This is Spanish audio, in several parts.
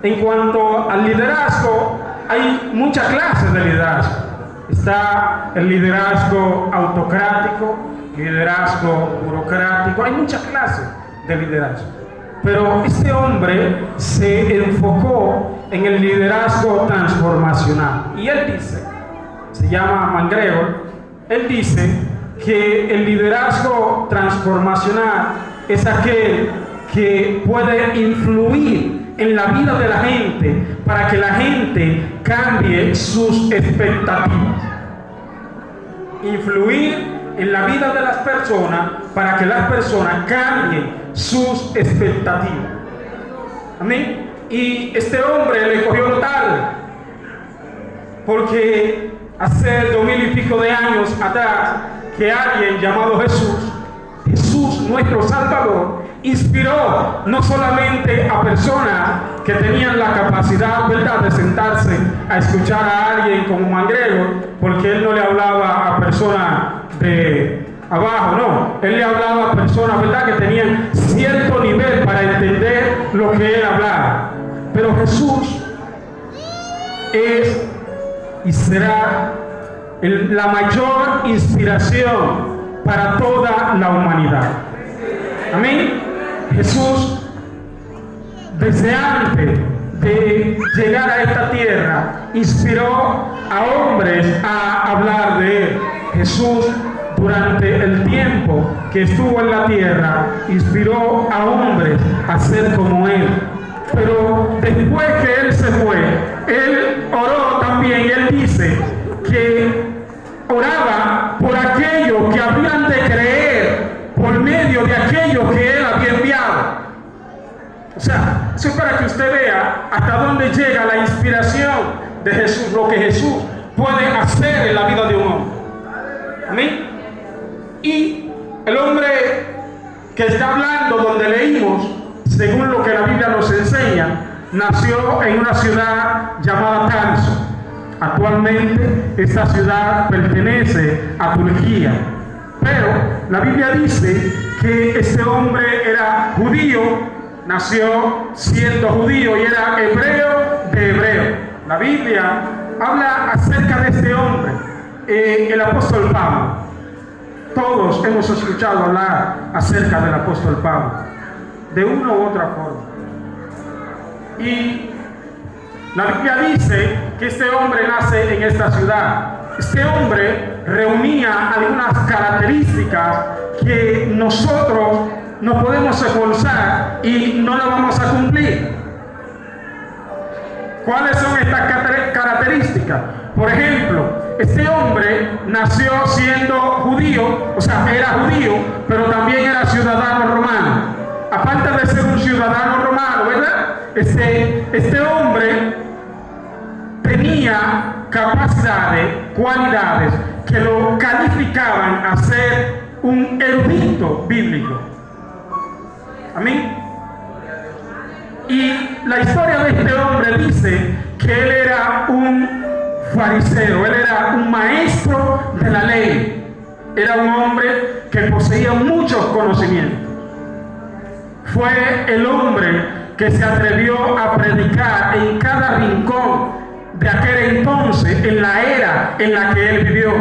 en cuanto al liderazgo, hay muchas clases de liderazgo. Está el liderazgo autocrático, liderazgo burocrático, hay muchas clases de liderazgo. Pero este hombre se enfocó en el liderazgo transformacional. Y él dice, se llama McGregor, él dice que el liderazgo transformacional es aquel que puede influir en la vida de la gente para que la gente cambie sus expectativas. Influir en la vida de las personas para que las personas cambien sus expectativas. Amén. Y este hombre le cogió tarde, porque hace 2000 y pico de años atrás, que alguien llamado Jesús nuestro Salvador, inspiró no solamente a personas que tenían la capacidad, ¿verdad?, de sentarse a escuchar a alguien como McGregor, porque él no le hablaba a personas de abajo, no, él le hablaba a personas, ¿verdad?, que tenían cierto nivel para entender lo que él hablaba. Pero Jesús es y será la mayor inspiración para toda la humanidad. Amén. Jesús, desde antes de llegar a esta tierra, inspiró a hombres a hablar de él. Jesús, durante el tiempo que estuvo en la tierra, inspiró a hombres a ser como él. Pero después que él se fue, él oró también, y él dice que oraba por aquellos que habían de creer por medio de aquello que él había enviado. O sea, eso es para que usted vea hasta dónde llega la inspiración de Jesús, lo que Jesús puede hacer en la vida de un hombre. Amén. Y el hombre que está hablando, donde leímos, según lo que la Biblia nos enseña, nació en una ciudad llamada Tarso. Actualmente esta ciudad pertenece a Turquía. Pero la Biblia dice que este hombre era judío, nació siendo judío y era hebreo de hebreo. La Biblia habla acerca de este hombre, el apóstol Pablo. Todos hemos escuchado hablar acerca del apóstol Pablo, de una u otra forma. Y la Biblia dice que este hombre nace en esta ciudad. Este hombre reunía algunas características que nosotros no podemos esforzar y no las vamos a cumplir. ¿Cuáles son estas características? Por ejemplo, este hombre nació siendo judío, o sea, era judío, pero también era ciudadano romano. Aparte de ser un ciudadano romano, ¿verdad? Este hombre tenía capacidades, cualidades que lo calificaban a ser un erudito bíblico. Amén. Y la historia de este hombre dice que él era un fariseo, él era un maestro de la ley, era un hombre que poseía muchos conocimientos. Fue el hombre que se atrevió a predicar en cada rincón de aquel entonces, en la era en la que él vivió.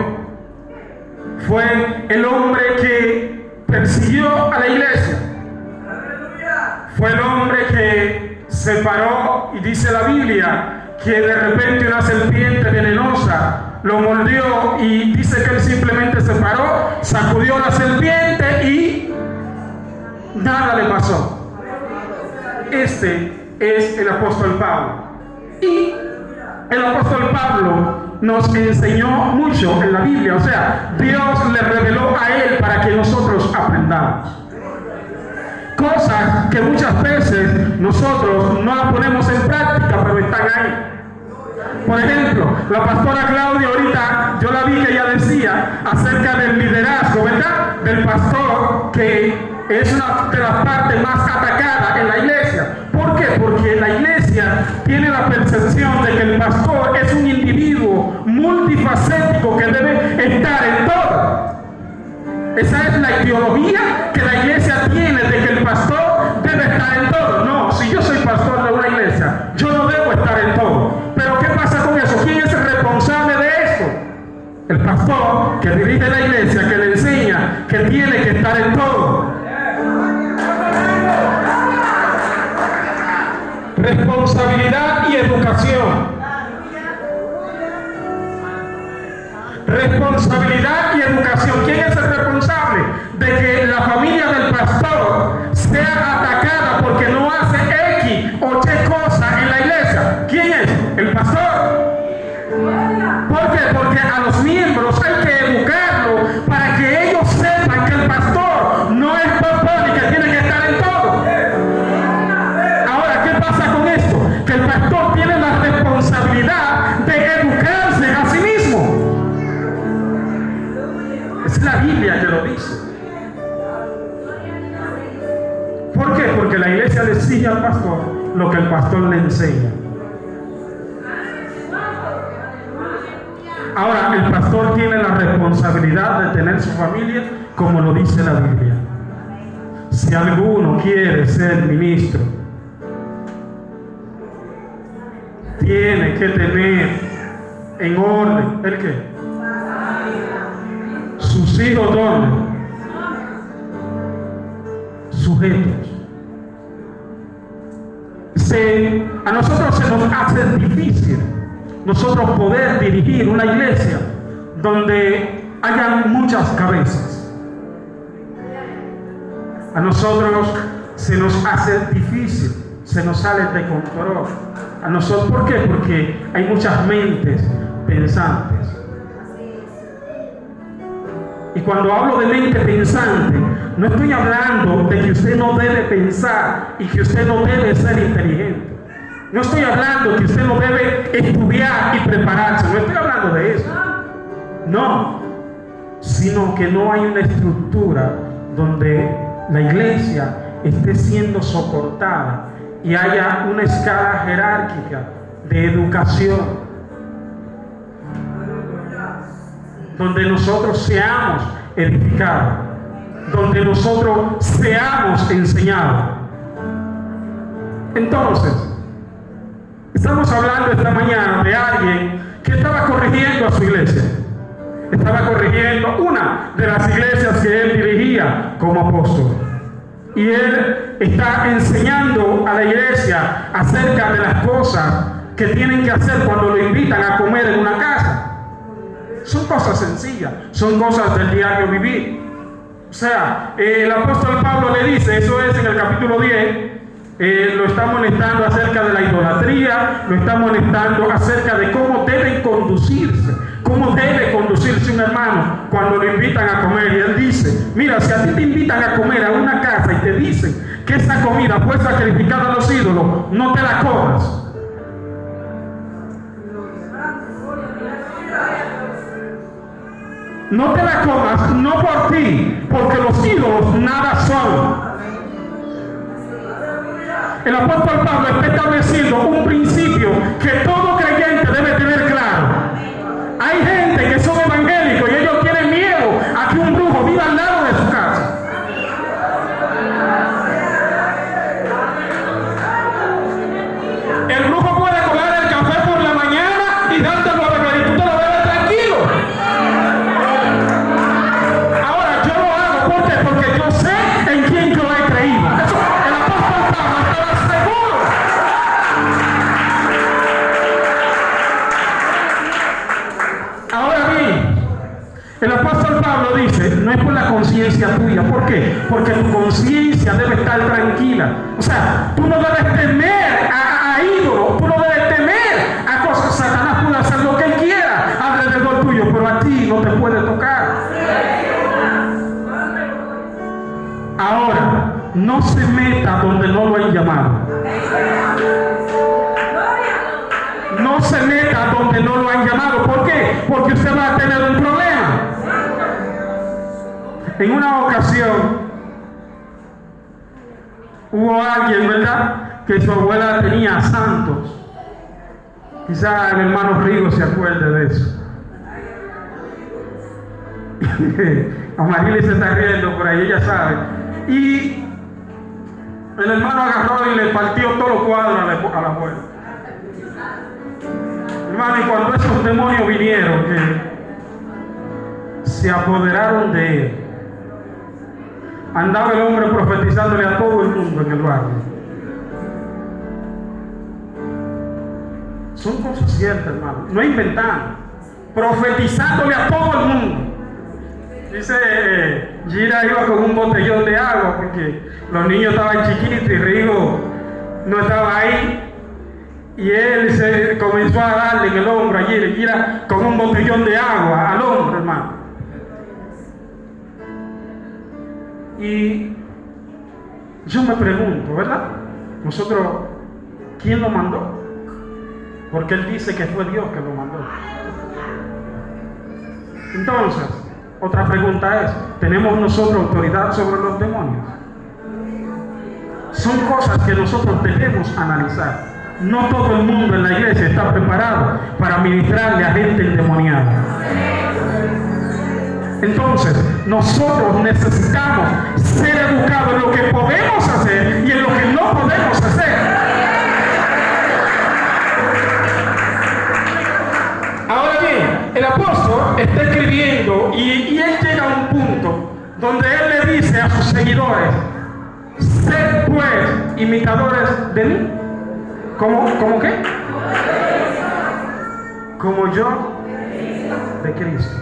Fue el hombre que persiguió a la iglesia. Fue el hombre que se paró, y dice la Biblia que de repente una serpiente venenosa lo mordió, y dice que él simplemente se paró, sacudió la serpiente y nada le pasó. Este es el apóstol Pablo. Y el apóstol Pablo nos enseñó mucho en la Biblia, o sea, Dios le reveló a él para que nosotros aprendamos cosas que muchas veces nosotros no las ponemos en práctica, pero están ahí. Por ejemplo, la pastora Claudia ahorita, yo la vi que ella decía acerca del liderazgo, ¿verdad? Del pastor, que es una de las partes más atacadas en la iglesia. ¿Por qué? Porque la iglesia tiene la percepción de que el pastor es un individuo multifacético que debe estar en todo. Esa es la ideología que la iglesia tiene, de que el pastor debe estar en todo. No, si yo soy pastor de una iglesia, yo que dirige la iglesia, que le enseña que tiene que estar en todo. Responsabilidad y educación. Responsabilidad y educación. ¿Quién es el responsable de que la familia del pastor sea atacada porque no hace X o Y cosa en la iglesia? ¿Quién es? El pastor. ¿Por qué? Porque a los miembros hay que educarlos para que ellos sepan que el pastor no es pastor y que tiene que estar en todo. Ahora, ¿qué pasa con esto? Que el pastor tiene la responsabilidad de educarse a sí mismo. Es la Biblia que lo dice. ¿Por qué? Porque la iglesia le exige al pastor lo que el pastor le enseña. Ahora, el pastor tiene la responsabilidad de tener su familia como lo dice la Biblia. Si alguno quiere ser ministro, tiene que tener en orden, ¿el qué? Sus hijos, ¿dónde? Sujetos. A nosotros se nos hace difícil nosotros poder dirigir una iglesia donde hayan muchas cabezas. A nosotros se nos hace difícil, se nos sale de control. A nosotros, ¿por qué? Porque hay muchas mentes pensantes. Y cuando hablo de mente pensante, no estoy hablando de que usted no debe pensar y que usted no debe ser inteligente. No estoy hablando que usted no debe estudiar y prepararse. No estoy hablando de eso. No. Sino que no hay una estructura donde la iglesia esté siendo soportada y haya una escala jerárquica de educación, donde nosotros seamos edificados, donde nosotros seamos enseñados. Entonces, estamos hablando esta mañana de alguien que estaba corrigiendo a su iglesia. Estaba corrigiendo una de las iglesias que él dirigía como apóstol. Y él está enseñando a la iglesia acerca de las cosas que tienen que hacer cuando lo invitan a comer en una casa. Son cosas sencillas, son cosas del diario vivir. O sea, el apóstol Pablo le dice, eso es en el capítulo 10, lo está amonestando acerca de la idolatría, lo está amonestando acerca de cómo deben conducirse, cómo debe conducirse un hermano cuando lo invitan a comer. Y él dice, mira, si a ti te invitan a comer a una casa y te dicen que esa comida fue sacrificada a los ídolos, no te la comas. No te la comas, no por ti, porque los ídolos nada son. El apóstol Pablo está estableciendo un principio que todo creyente debe tener claro. Hay gente que son evangélicos y ellos tienen miedo a que un brujo viva al lado de su casa. El brujo puede colar el café por la mañana y dártelo a beber y tú te lo bebes tranquilo. Ahora yo lo hago, ¿por qué? Porque yo sé en quién yo he creído. Eso, el apóstol Pablo estaba seguro. Ahora bien, el apóstol Pablo dice, no es por la conciencia tuya. ¿Por qué? Porque tu conciencia debe estar tranquila. O sea, tú no debes temer a ídolos, tú no debes temer a cosas. Satanás puede hacer lo que él quiera alrededor tuyo, pero a ti no te puede tocar. Ahora, no se meta donde no lo han llamado. No se meta donde no lo han llamado. ¿Por qué? Porque usted va a tener un problema. En una ocasión hubo alguien, ¿verdad?, que su abuela tenía santos. Quizá el hermano Rigo se acuerde de eso. Amarili se está riendo por ahí, ella sabe. Y el hermano agarró y le partió todos los cuadros a la abuela. Hermano, y cuando esos demonios vinieron, que se apoderaron de él. Andaba el hombre profetizándole a todo el mundo en el barrio. Son cosas ciertas, hermano. No inventando. Profetizándole a todo el mundo. Dice, Gira iba con un botellón de agua porque los niños estaban chiquitos y Rigo no estaba ahí. Y él se comenzó a darle en el hombro allí, Gira con un botellón de agua al hombro, hermano. Y yo me pregunto, ¿verdad? Nosotros, ¿quién lo mandó? Porque él dice que fue Dios que lo mandó. Entonces, otra pregunta es, ¿tenemos nosotros autoridad sobre los demonios? Son cosas que nosotros debemos analizar. No todo el mundo en la iglesia está preparado para ministrarle a gente endemoniada. Entonces, nosotros necesitamos ser educados en lo que podemos hacer y en lo que no podemos hacer. Ahora bien, el apóstol está escribiendo y él llega a un punto donde él le dice a sus seguidores: sed pues imitadores de mí. ¿Cómo qué? Como yo de Cristo.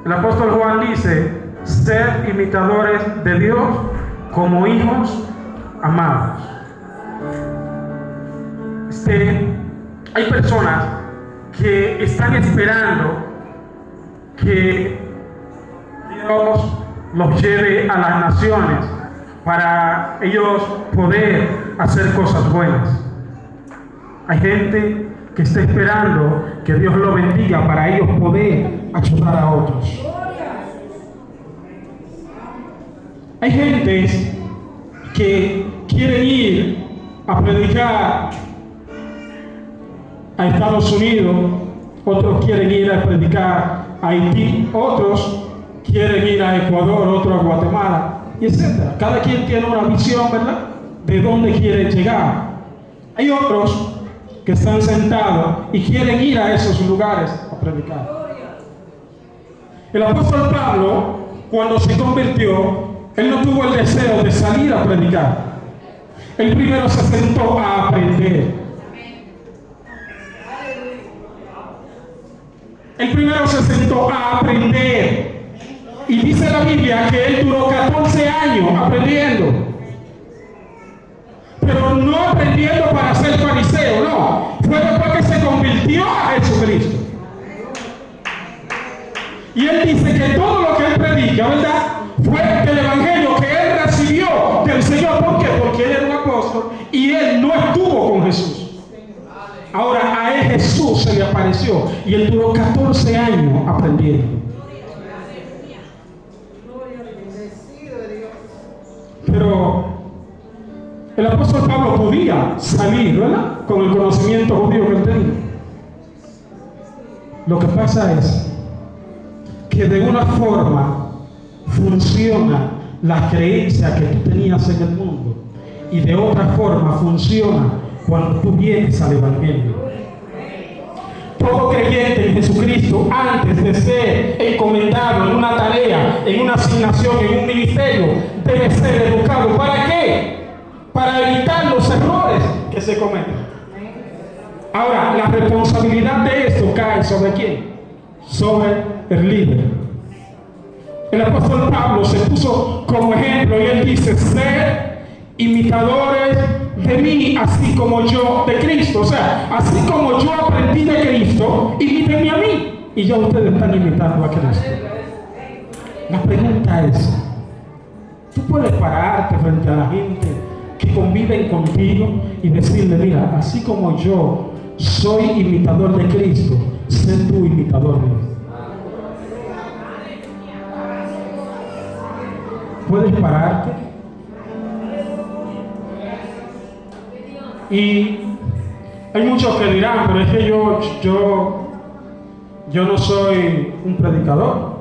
El apóstol Juan dice: sed imitadores de Dios como hijos amados. Hay personas que están esperando que Dios los lleve a las naciones para ellos poder hacer cosas buenas. Hay gente que está esperando que Dios lo bendiga para ellos poder ayudar a otros. Hay gente que quiere ir a predicar a Estados Unidos, otros quieren ir a predicar a Haití, otros quieren ir a Ecuador, otros a Guatemala, y etc. Cada quien tiene una visión, ¿verdad?, de dónde quiere llegar. Hay otros que están sentados y quieren ir a esos lugares a predicar. El apóstol Pablo, cuando se convirtió, él no tuvo el deseo de salir a predicar. Él primero se sentó a aprender. Él primero se sentó a aprender. Y dice la Biblia que él duró 14 años aprendiendo. Pero no aprendiendo para ser fariseo, no. Fue después que se convirtió a Jesucristo. Y él dice que todo lo que él predica, ¿verdad?, fue el evangelio que él recibió del Señor. ¿Por qué? Porque él era un apóstol y él no estuvo con Jesús. Ahora a él Jesús se le apareció y él duró 14 años aprendiendo. Pero el apóstol Pablo podía salir, ¿verdad?, con el conocimiento judío que él tenía. Lo que pasa es que de una forma funciona la creencia que tú tenías en el mundo y de otra forma funciona cuando tú vienes al evangelio. Todo creyente en Jesucristo, antes de ser encomendado en una tarea, en una asignación, en un ministerio, debe ser educado. ¿Para qué? Para evitar los errores que se cometen. Ahora, la responsabilidad de esto cae ¿sobre quién? Sobre el líder. El apóstol Pablo se puso como ejemplo y él dice: sed imitadores de mí, así como yo de Cristo. O sea, así como yo aprendí de Cristo, imítenme a mí. Y ya ustedes están imitando a Cristo. La pregunta es: ¿tú puedes pararte frente a la gente que conviven contigo y decirle: mira, así como yo soy imitador de Cristo, sé tú imitador de Cristo? ¿Puedes pararte? Y hay muchos que dirán: pero es que yo no soy un predicador,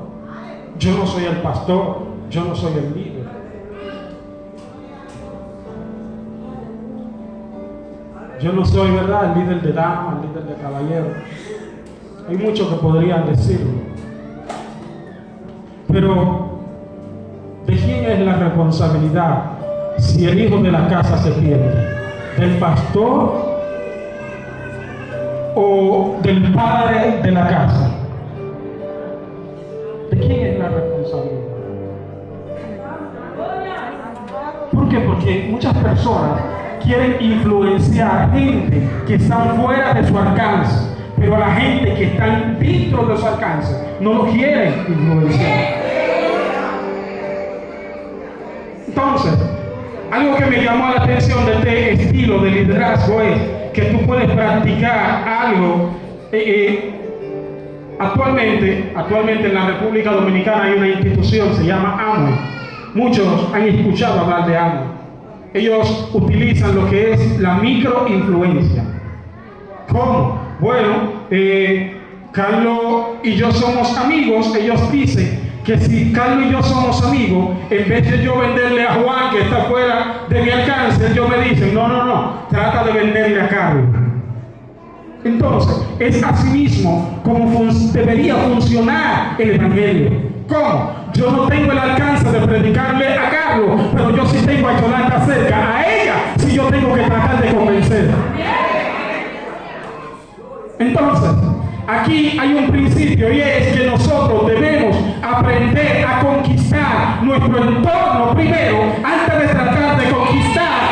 yo no soy el pastor, yo no soy el líder. Yo no soy, ¿verdad?, el líder de damas, el líder de caballeros. Hay muchos que podrían decirlo. Pero, ¿de quién es la responsabilidad si el hijo de la casa se pierde? ¿Del pastor o del padre de la casa? ¿De quién es la responsabilidad? ¿Por qué? Porque muchas personas quieren influenciar gente que están fuera de su alcance, pero a la gente que está dentro de su alcance no lo quieren influenciar. Entonces, algo que me llamó la atención de este estilo de liderazgo es que tú puedes practicar algo. Actualmente en la República Dominicana hay una institución, se llama AMWE. Muchos han escuchado hablar de AMWE. Ellos utilizan lo que es la microinfluencia. ¿Cómo? Bueno, Carlos y yo somos amigos. Ellos dicen que si Carlos y yo somos amigos, en vez de yo venderle a Juan, que está fuera de mi alcance, ellos me dicen, no, trata de venderle a Carlos. Entonces, es así mismo como debería funcionar el Evangelio. ¿Cómo? Yo no tengo el alcance de predicarle a Carlos, pero yo sí tengo a Yolanda cerca. A ella sí yo tengo que tratar de convencer. Entonces, aquí hay un principio, y es que nosotros debemos aprender a conquistar nuestro entorno primero antes de tratar de conquistar